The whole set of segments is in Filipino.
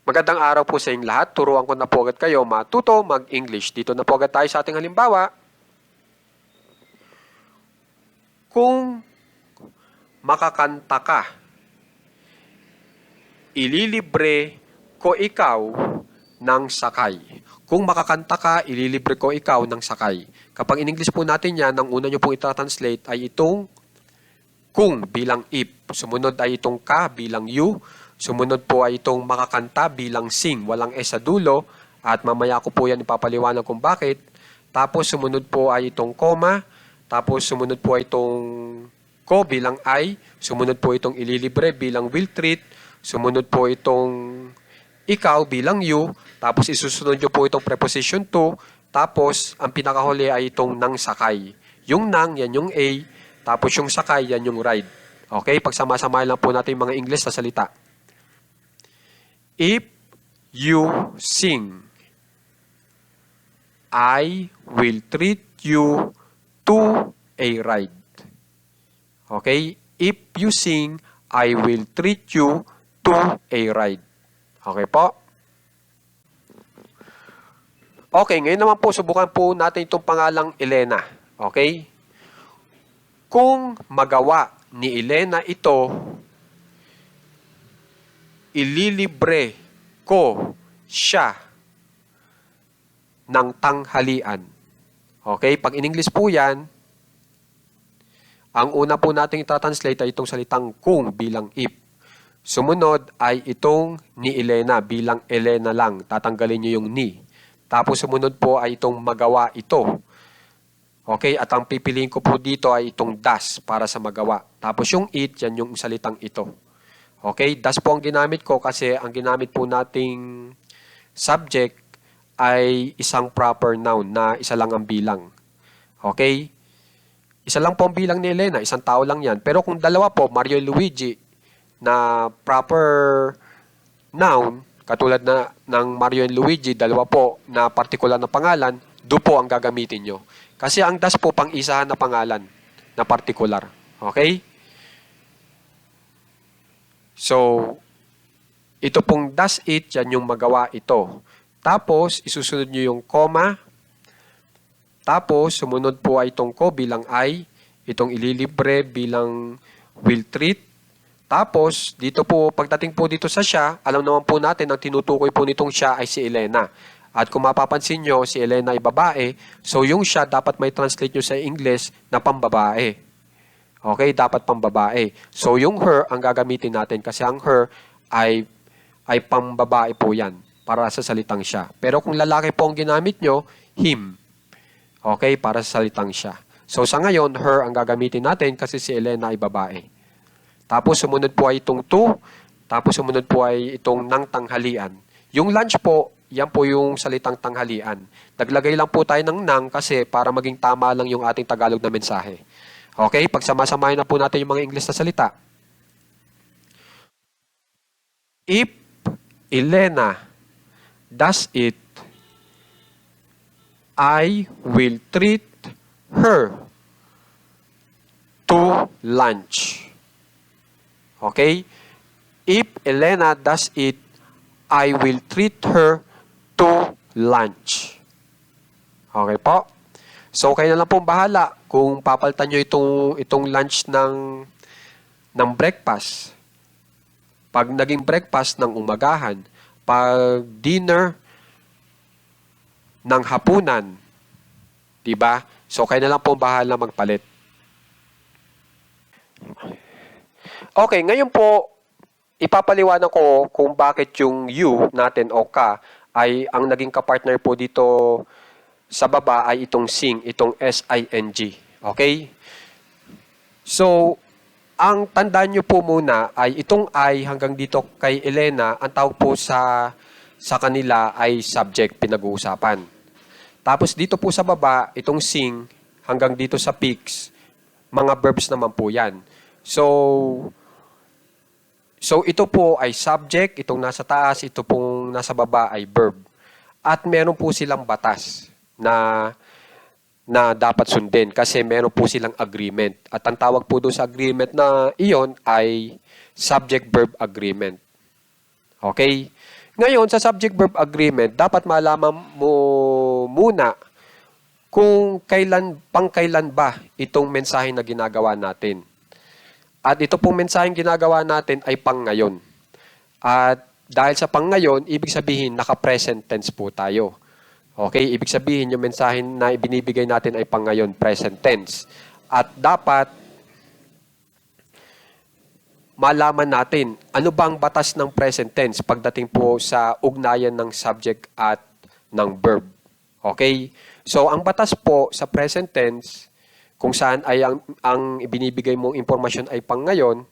Magandang araw po sa inyong lahat. Turuan ko na po agad kayo matuto mag-English. Dito na po agad tayo sa ating halimbawa. Kung makakanta ka, ililibre ko ikaw ng sakay. Kung makakanta ka, ililibre ko ikaw ng sakay. Kapag in English po natin yan, ang una nyo pong ita-translate ay itong kung bilang if. Sumunod ay itong ka bilang you. Sumunod po ay itong makakanta bilang sing, walang S sa dulo, at mamaya ko po yan ipapaliwanag kung bakit. Tapos sumunod po ay itong comma, tapos sumunod po ay itong ko bilang I, sumunod po itong ililibre bilang will treat, sumunod po itong ikaw bilang you, tapos isusunod nyo po itong preposition to, tapos ang pinakahuli ay itong nang sakay. Yung nang, yan yung A, tapos yung sakay, yan yung ride. Okay, pagsama-samahin lang po natin yung mga English sa salita. If you sing, I will treat you to a ride. Okay? If you sing, I will treat you to a ride. Okay po? Okay, ngayon naman po, subukan po natin itong pangalang Elena. Okay? Kung magawa ni Elena ito, ililibre ko siya ng tanghalian. Okay? Pag in English po yan, ang una po natin itatranslate ay itong salitang kung bilang if. Sumunod ay itong ni Elena bilang Elena lang. Tatanggalin nyo yung ni. Tapos sumunod po ay itong magawa ito. Okay? At ang pipiliin ko po dito ay itong das para sa magawa. Tapos yung it, yan yung salitang ito. Okay, das po ang ginamit ko kasi ang ginamit po nating subject ay isang proper noun na isa lang ang bilang. Okay? Isa lang po ang bilang ni Elena, isang tao lang yan. Pero kung dalawa po, Mario and Luigi, na proper noun, katulad na ng Mario and Luigi, dalawa po na particular na pangalan, do po ang gagamitin nyo. Kasi ang das po pang-isahan na pangalan na particular. Okay? So, ito pong does it, yan yung magawa ito. Tapos, isusunod nyo yung comma. Tapos, sumunod po ay itong ko bilang I. Itong ililibre bilang will treat. Tapos, dito po, pagdating po dito sa siya, alam naman po natin, ang tinutukoy po nitong siya ay si Elena. At kung mapapansin nyo, si Elena ay babae. So, yung siya dapat may translate nyo sa English na pambabae. Okay, dapat pambabae. So, yung her ang gagamitin natin kasi ang her ay pambabae po yan para sa salitang siya. Pero kung lalaki po ang ginamit nyo, him. Okay, para sa salitang siya. So, sa ngayon, her ang gagamitin natin kasi si Elena ay babae. Tapos, sumunod po ay itong to. Tapos, sumunod po ay itong nang tanghalian. Yung lunch po, yan po yung salitang tanghalian. Naglagay lang po tayo ng nang kasi para maging tama lang yung ating Tagalog na mensahe. Okay, pagsama-samahin na po natin yung mga English na salita. If Elena does it, I will treat her to lunch. Okay? If Elena does it, I will treat her to lunch. Okay po? So, kayo na lang pong bahala kung papalitan nyo itong lunch ng breakfast. Pag naging breakfast ng umagahan, pag dinner ng hapunan, diba? So, kayo na lang pong bahala magpalit. Okay, ngayon po, ipapaliwanag ko kung bakit yung you natin o ka ay ang naging kapartner po dito sa baba ay itong sing, itong S-I-N-G. Okay? So, ang tandaan nyo po muna ay itong I hanggang dito kay Elena, ang tawag po sa kanila ay subject, pinag-uusapan. Tapos dito po sa baba, itong sing hanggang dito sa pigs, mga verbs naman po yan. So ito po ay subject, itong nasa taas, ito pong nasa baba ay verb. At meron po silang batas na dapat sundin kasi meron po silang agreement. At ang tawag po doon sa agreement na iyon ay subject-verb agreement. Okay? Ngayon, sa subject-verb agreement, dapat malaman mo muna kung pangkailan ba itong mensahe na ginagawa natin. At ito pong mensaheng ginagawa natin ay pang ngayon. At dahil sa pang ngayon, ibig sabihin naka-present tense po tayo. Okay, ibig sabihin yung mensahe na ibinibigay natin ay pang ngayon, present tense. At dapat malaman natin ano bang batas ng present tense pagdating po sa ugnayan ng subject at ng verb. Okay? So, ang batas po sa present tense, kung saan ay ang ibinibigay mong impormasyon ay pang ngayon,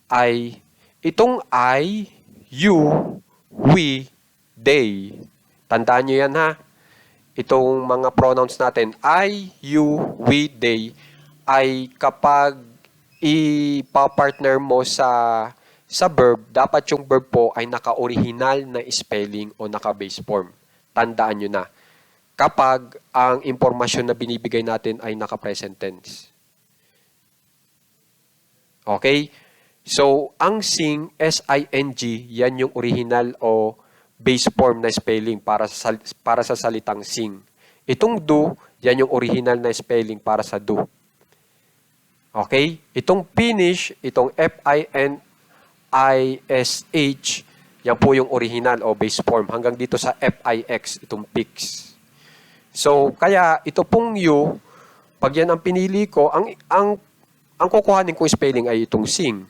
ay itong I, you, we, they. Tandaan nyo yan ha. Itong mga pronouns natin, I, you, we, they, ay kapag ipa-partner mo sa verb, dapat yung verb po ay naka-original na spelling o naka-base form. Tandaan nyo na. Kapag ang impormasyon na binibigay natin ay naka-present tense. Okay? So, ang sing, S-I-N-G, yan yung original o base form na spelling para sa salitang sing. Itong do, yan yung original na spelling para sa do. Okay? Itong finish, itong F-I-N-I-S-H, yan po yung original o base form. Hanggang dito sa F-I-X, itong fix. So, kaya ito pong you, pag yan ang pinili ko, ang kukuhanin ko spelling ay itong sing.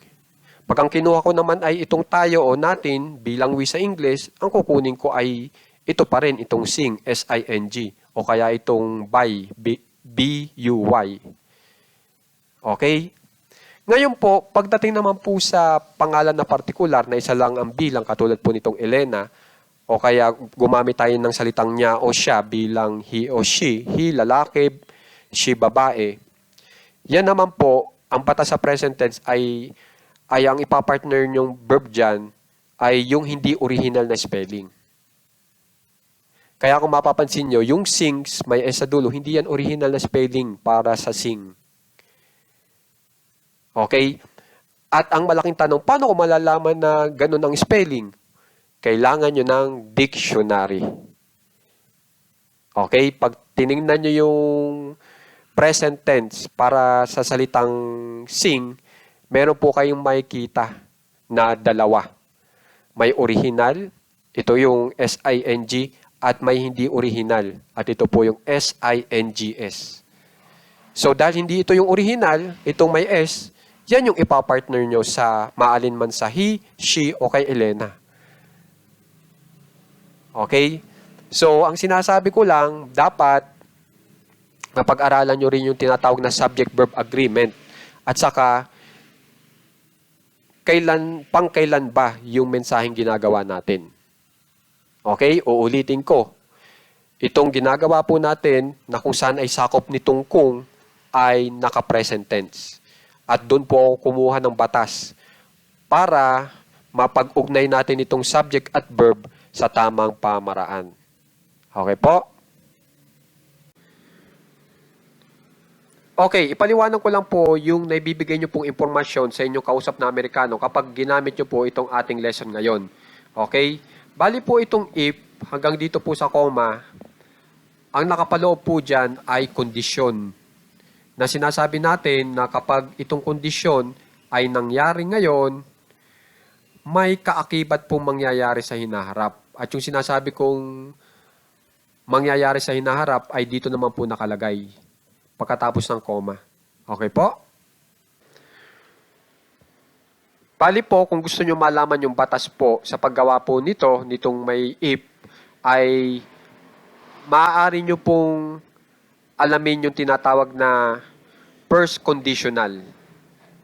Pag ang kinuha ko naman ay itong tayo o natin bilang we sa English, ang kukunin ko ay ito pa rin, itong sing, S-I-N-G, o kaya itong buy, B-U-Y. Okay? Ngayon po, pagdating naman po sa pangalan na partikular na isa lang ang bilang, katulad po nitong Elena, o kaya gumamit tayo ng salitang niya o siya bilang he o she. He, lalaki, she, babae. Yan naman po, ang batas sa present tense ay ang ipapartner nyong verb dyan ay yung hindi original na spelling. Kaya kung mapapansin nyo, yung sings, may S sa dulo, hindi yan original na spelling para sa sing. Okay? At ang malaking tanong, paano ko malalaman na ganun ang spelling? Kailangan nyo ng dictionary. Okay? Pag tinignan nyo yung present tense para sa salitang sing, meron po kayong makikita na dalawa. May original, ito yung S-I-N-G, at may hindi original, at ito po yung S-I-N-G-S. So dahil hindi ito yung original, itong may S, yan yung ipapartner nyo sa maalin man sa he, she, o kay Elena. Okay? So, ang sinasabi ko lang, dapat mapag-aralan nyo rin yung tinatawag na subject-verb agreement. At saka, pangkailan ba yung mensaheng ginagawa natin? Okay? Uulitin ko. Itong ginagawa po natin na kung saan ay sakop nitong kung ay naka-present tense. At doon po ako kumuha ng batas para mapag-ugnay natin itong subject at verb sa tamang pamaraan. Okay po? Okay, ipaliwanag ko lang po yung naibibigay nyo pong impormasyon sa inyong kausap na Amerikano kapag ginamit nyo po itong ating lesson ngayon. Okay? Bali po itong if, hanggang dito po sa comma, ang nakapaloob po dyan ay kondisyon. Na sinasabi natin na kapag itong kondisyon ay nangyari ngayon, may kaakibat pong mangyayari sa hinaharap. At yung sinasabi kong mangyayari sa hinaharap ay dito naman po nakalagay pagkatapos ng comma. Okay po? Bali po, kung gusto nyo malaman yung batas po sa paggawa po nitong may if, ay maaari nyo pong alamin yung tinatawag na first conditional.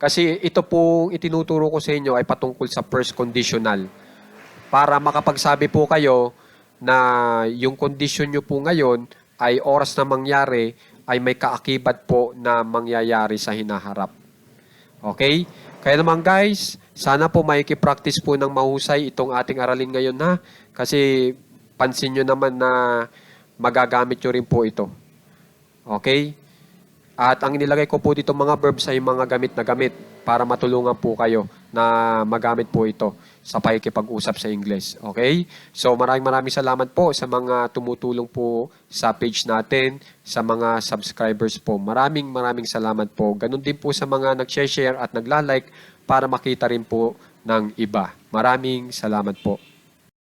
Kasi ito pong itinuturo ko sa inyo ay patungkol sa first conditional. Para makapagsabi po kayo na yung condition nyo po ngayon ay oras na mangyari ay may kaakibat po na mangyayari sa hinaharap. Okay? Kaya naman guys, sana po maiki-practice po ng mahusay itong ating aralin ngayon ha. Kasi pansin nyo naman na magagamit nyo rin po ito. Okay? At ang inilagay ko po dito mga verbs ay mga gamit na gamit para matulungan po kayo na magamit po ito sa pakikipag-usap sa English. Okay? So maraming salamat po sa mga tumutulong po sa page natin, sa mga subscribers po. Maraming salamat po. Ganun din po sa mga nag-share at nagla-like para makita rin po ng iba. Maraming salamat po.